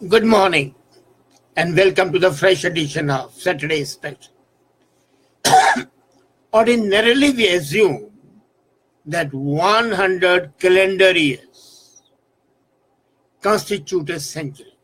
Good morning and welcome to the fresh edition of Saturday Special. Ordinarily, we assume that 100 calendar years constitute a century.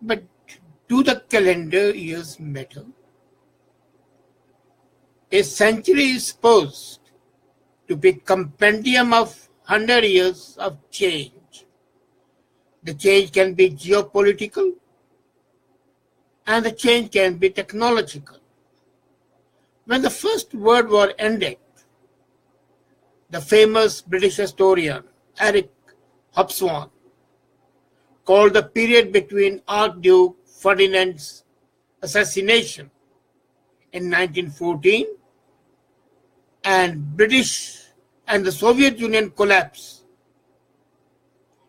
But do the calendar years matter? A century is supposed to be a compendium of 100 years of change. The change can be geopolitical and the change can be technological. When the First World War ended, the famous British historian Eric Hobsbawm called the period between Archduke Ferdinand's assassination in 1914 and British and the Soviet Union collapse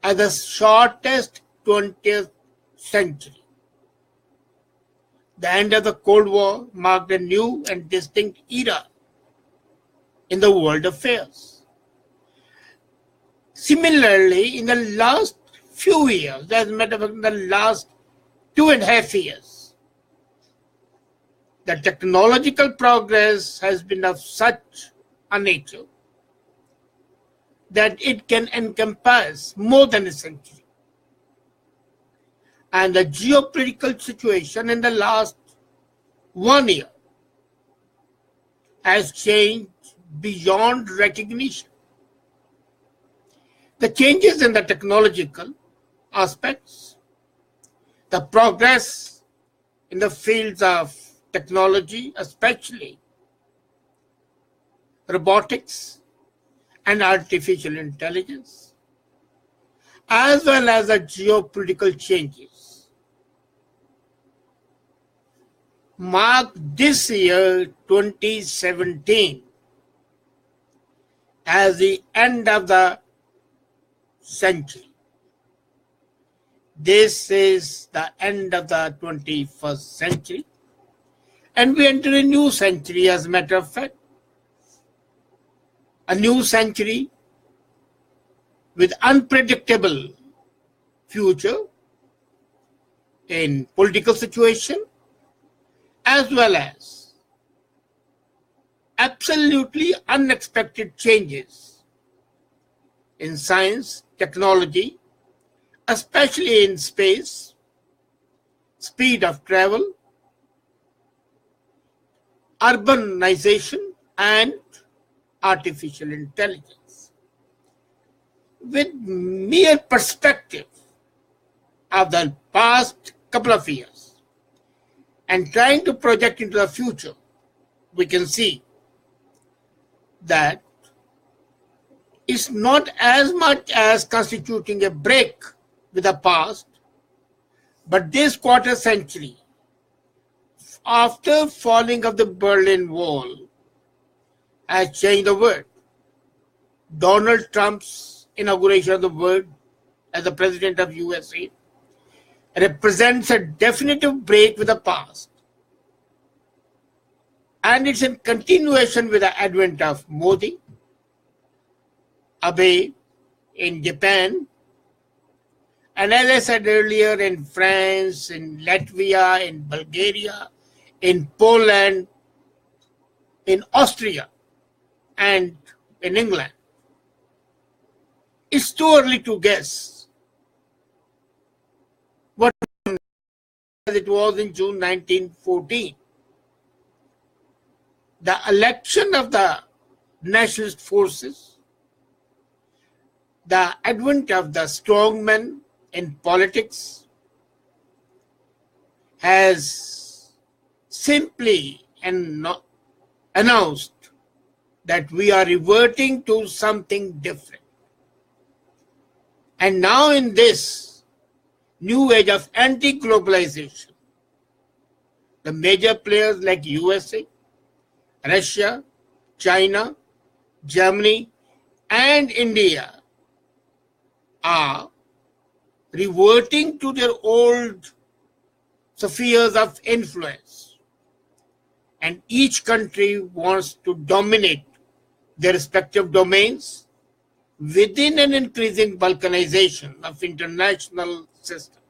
as the shortest 20th century. The end of the Cold War marked a new and distinct era in the world affairs. Similarly, in the last few years, as a matter of fact, in the last 2.5 years, the technological progress has been of such a nature that it can encompass more than a century. And the geopolitical situation in the last 1 year has changed beyond recognition. The changes in the technological aspects, the progress in the fields of technology, especially robotics and artificial intelligence, as well as the geopolitical changes, mark this year 2017 as the end of the century. This is the end of the 21st century, and we enter a new century, as a matter of fact. A new century with unpredictable future in political situation, as well as absolutely unexpected changes in science, technology, especially in space, speed of travel, urbanization, and artificial intelligence. With mere perspective of the past couple of years and trying to project into the future, we can see that it's not as much as constituting a break with the past, but this quarter century, after falling of the Berlin Wall, has changed the world. Donald Trump's inauguration of the world as the president of USA represents a definitive break with the past. And it's in continuation with the advent of Modi, Abe in Japan, and as I said earlier, in France, in Latvia, in Bulgaria, in Poland, in Austria, and in England. It's too early to guess what it was in June 1914. The election of the nationalist forces, the advent of the strongmen in politics has simply announced that we are reverting to something different. And now in this new age of anti-globalization, the major players like USA, Russia, China, Germany, and India are reverting to their old spheres of influence. And each country wants to dominate their respective domains within an increasing balkanization of international system.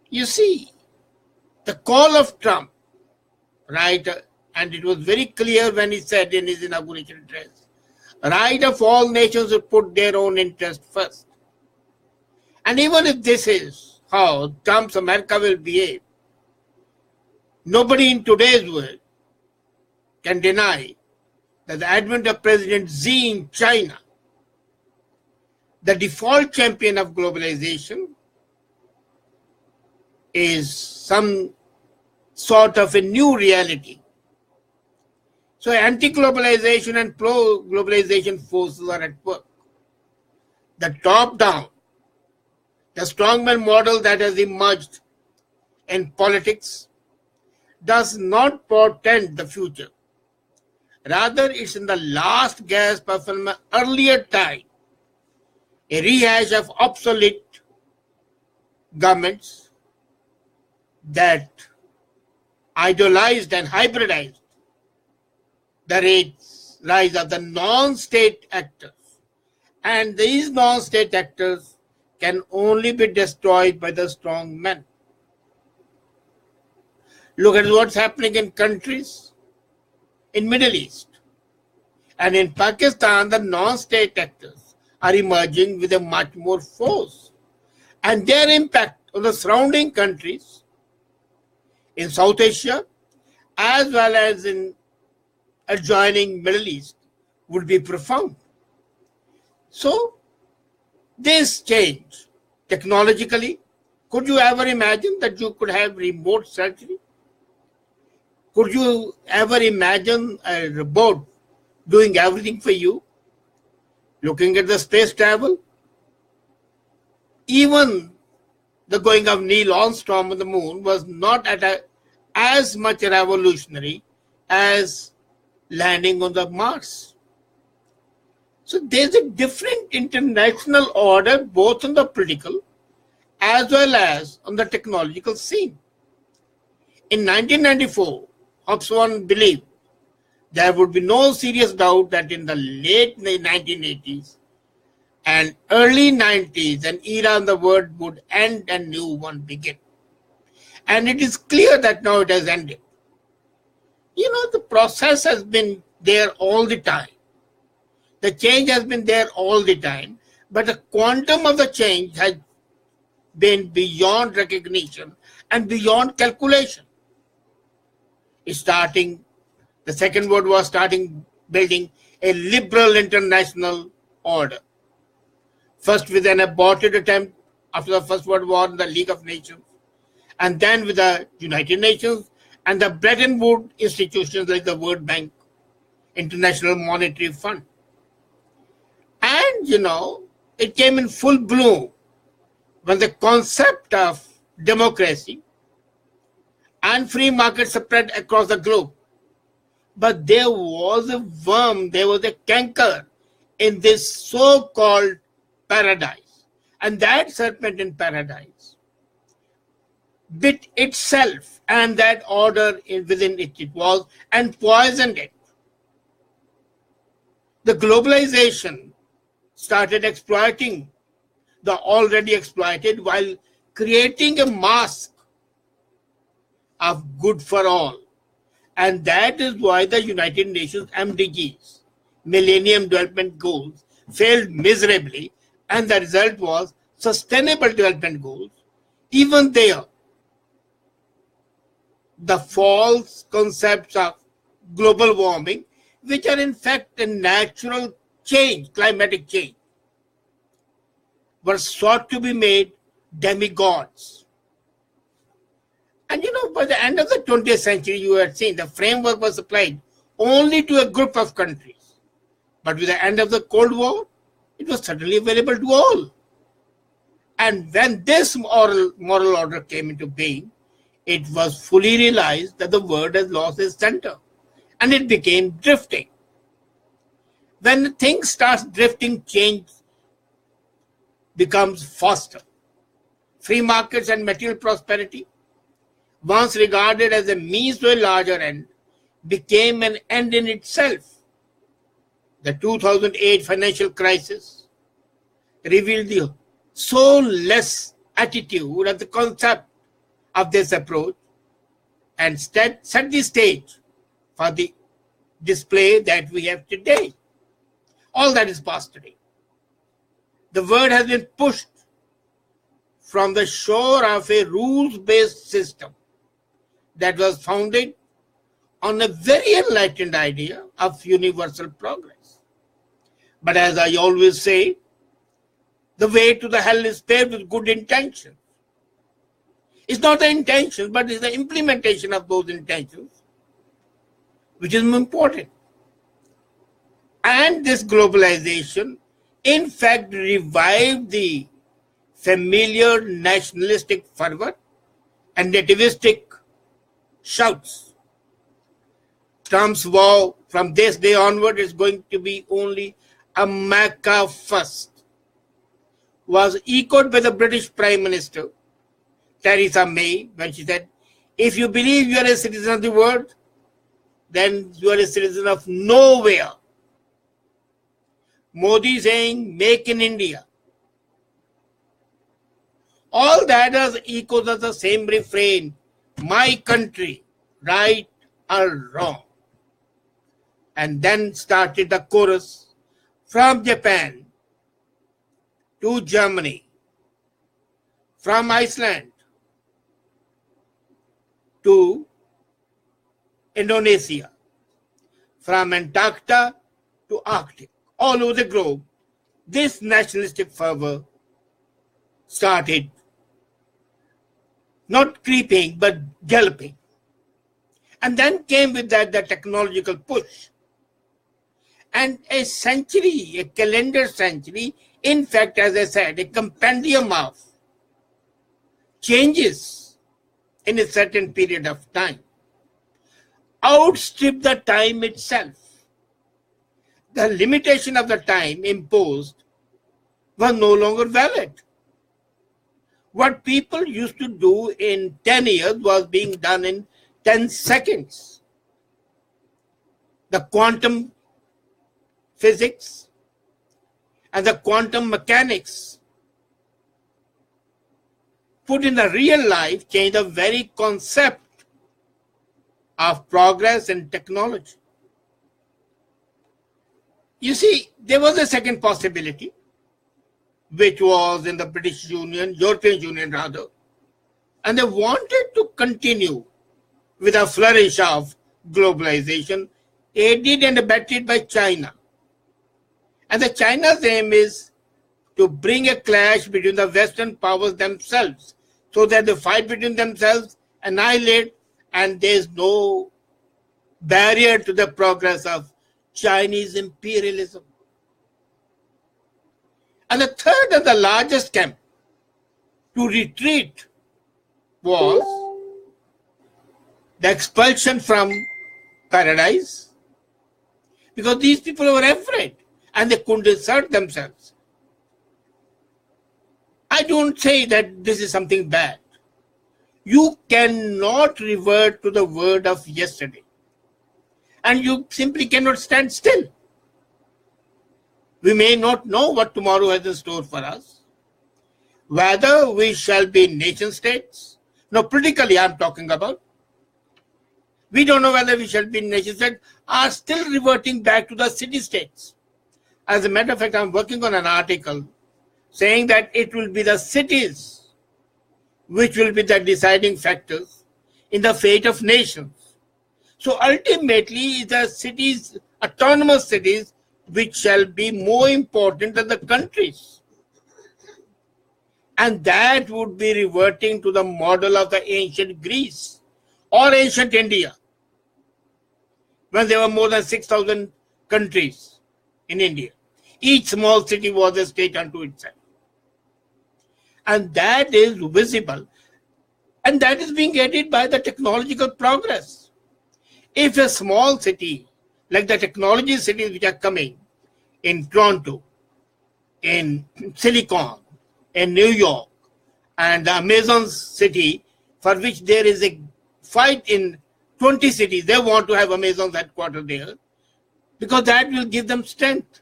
You see, the call of Trump, right, and it was very clear when he said in his inauguration address, right of all nations to put their own interest first. And even if this is how Trump's America will behave, nobody in today's world can deny that the advent of President Xi in China, the default champion of globalization, is some sort of a new reality. So anti-globalization and pro-globalization forces are at work. The top-down, the strongman model that has emerged in politics does not portend the future. Rather, it's in the last gasp of an earlier time, a rehash of obsolete governments that idolized and hybridized the rise of the non-state actors. And these non-state actors can only be destroyed by the strong men. Look at what's happening in countries in Middle East. And in Pakistan, the non-state actors are emerging with a much more force. And their impact on the surrounding countries in South Asia, as well as in adjoining Middle East, would be profound. So, this change, technologically, could you ever imagine that you could have remote surgery? Could you ever imagine a robot doing everything for you? Looking at the space travel, even the going of Neil Armstrong on the moon was not as much revolutionary as landing on the Mars. So there's a different international order both on the political as well as on the technological scene. In 1994, Hobsbawm believed there would be no serious doubt that in the late 1980s and early 90s, an era in the world would end and new one begin. And it is clear that now it has ended. You know, the process has been there all the time. The change has been there all the time, but the quantum of the change has been beyond recognition and beyond calculation. The second word was building a liberal international order. First with an aborted attempt after the First World War in the League of Nations, and then with the United Nations and the Bretton Woods institutions like the World Bank, International Monetary Fund. And, you know, it came in full bloom when the concept of democracy and free market spread across the globe. But there was a worm, there was a canker in this so-called paradise. And that serpent in paradise bit itself and that order within it was and poisoned it. The globalization started exploiting the already exploited while creating a mask of good for all. And that is why the United Nations MDGs, Millennium Development Goals, failed miserably, and the result was Sustainable Development Goals. Even there, the false concepts of global warming, which are in fact a natural change, climatic change, were sought to be made demigods. And you know, by the end of the 20th century, you had seen the framework was applied only to a group of countries. But with the end of the Cold War, it was suddenly available to all. And when this moral order came into being, it was fully realized that the world has lost its center and it became drifting. When things start drifting, change becomes faster. Free markets and material prosperity, once regarded as a means to a larger end, became an end in itself. The 2008 financial crisis revealed the soulless attitude and the concept of this approach and set the stage for the display that we have today. All that is past today. The world has been pushed from the shore of a rules-based system that was founded on a very enlightened idea of universal progress. But as I always say, the way to the hell is paved with good intentions. It's not the intentions, but it's the implementation of those intentions which is more important. And this globalization, in fact, revived the familiar nationalistic fervor and nativistic shouts. Trump's vow from this day onward is going to be only America first was echoed by the British Prime Minister, Theresa May, when she said, if you believe you are a citizen of the world, then you are a citizen of nowhere. Modi saying, make in India. All that is echoes of the same refrain, my country, right or wrong. And then started the chorus from Japan to Germany, from Iceland to Indonesia, from Antarctica to Arctic, all over the globe. This nationalistic fervor started not creeping but galloping. And then came with that the technological push. And a century, a calendar century, in fact, as I said, a compendium of changes in a certain period of time outstrip the time itself. The limitation of the time imposed was no longer valid. What people used to do in 10 years was being done in 10 seconds. The quantum physics and the quantum mechanics put in the real life change the very concept of progress and technology. You see, there was a second possibility, which was in the British Union, European Union rather, and they wanted to continue with a flourish of globalization, aided and abetted by China. And the China's aim is to bring a clash between the Western powers themselves, so that the fight between themselves annihilate, and there's no barrier to the progress of Chinese imperialism. And the third and the largest camp to retreat was the expulsion from paradise, because these people were afraid and they couldn't assert themselves. I don't say that this is something bad. You cannot revert to the word of yesterday, and you simply cannot stand still. We may not know what tomorrow has in store for us, whether we shall be nation states. No, politically I'm talking about. We don't know whether we shall be nation states, are still reverting back to the city states. As a matter of fact, I'm working on an article saying that it will be the cities which will be the deciding factors in the fate of nations. So ultimately, the cities, autonomous cities, which shall be more important than the countries. And that would be reverting to the model of the ancient Greece or ancient India, when there were more than 6,000 countries in India. Each small city was a state unto itself. And that is visible. And that is being aided by the technological progress. If a small city, like the technology cities which are coming in Toronto, in Silicon, in New York, and the Amazon city, for which there is a fight in 20 cities, they want to have Amazon's headquarters there, because that will give them strength.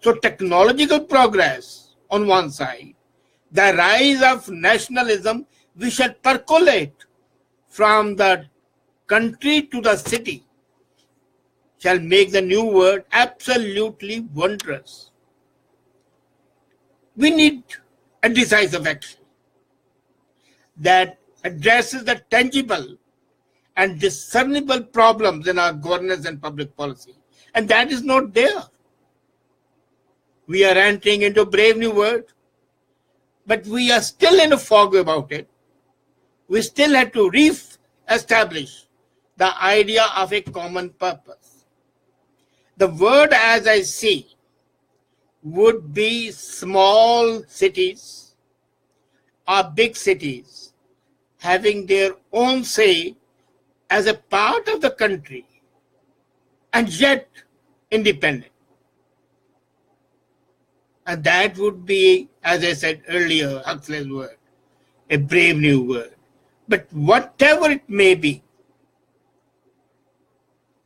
So technological progress on one side, the rise of nationalism, we shall percolate from the country to the city, shall make the new world absolutely wondrous. We need a decisive action that addresses the tangible and discernible problems in our governance and public policy. And that is not there. We are entering into a brave new world, but we are still in a fog about it. We still have to re-establish the idea of a common purpose. The word, as I see, would be small cities or big cities having their own say as a part of the country and yet independent. And that would be, as I said earlier, Huxley's word, a brave new word. But whatever it may be,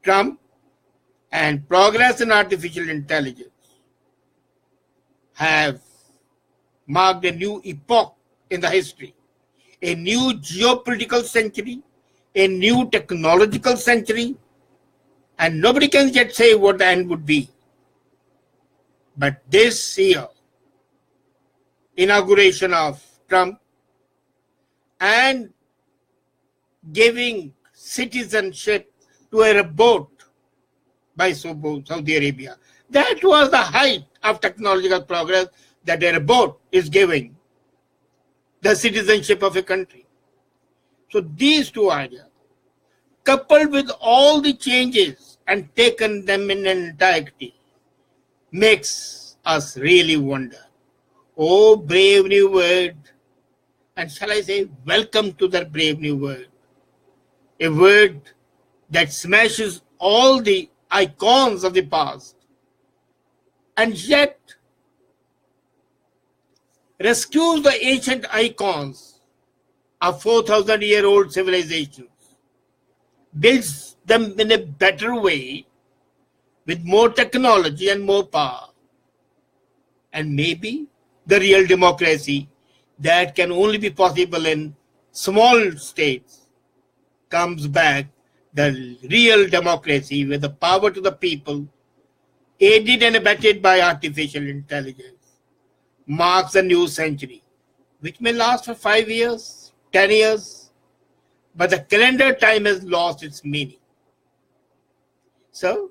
Trump and progress in artificial intelligence have marked a new epoch in the history, a new geopolitical century, a new technological century, and nobody can yet say what the end would be. But this year, inauguration of Trump and giving citizenship to a robot by Saudi Arabia, that was the height of technological progress, that a robot is giving the citizenship of a country. So these two ideas, coupled with all the changes and taken them in entirety, makes us really wonder. Oh, brave new word. And shall I say, welcome to that brave new word. A word that smashes all the icons of the past and yet rescues the ancient icons of 4,000-year-old civilizations, builds them in a better way with more technology and more power, and maybe the real democracy that can only be possible in small states comes back, the real democracy with the power to the people, aided and abetted by artificial intelligence, marks a new century, which may last for 5 years, 10 years, but the calendar time has lost its meaning. So,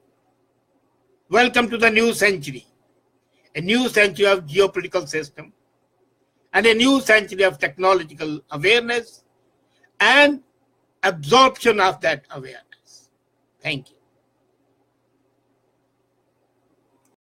welcome to the new century, a new century of geopolitical system, and a new century of technological awareness and absorption of that awareness. Thank you.